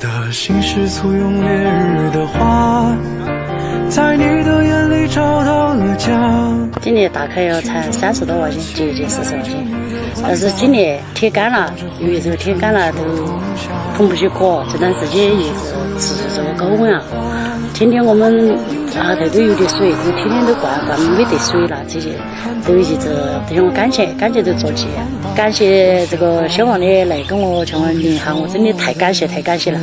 的心是簇拥烈日的花，在你的眼里找到了家。今年大开要才30多块钱，节40块钱。但是今年天干了，由于这个天干了都pom不起壳，这段时间也是吃这个高温啊，天天我们啊头都有点水，都天天都灌没得水了，这些都一直这些我感谢都做起，感谢这个小王的来跟我联系，我真的太感谢了。